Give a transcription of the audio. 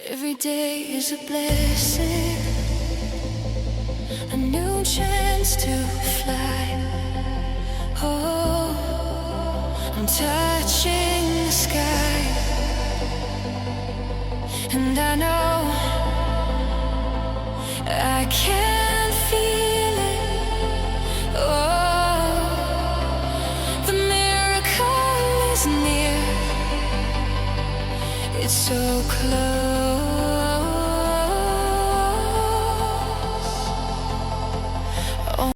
Every day is a blessing, a new chance to fly. Oh, I'm touching the sky, and I know I can feel it. Oh, the miracle is near. It's so close.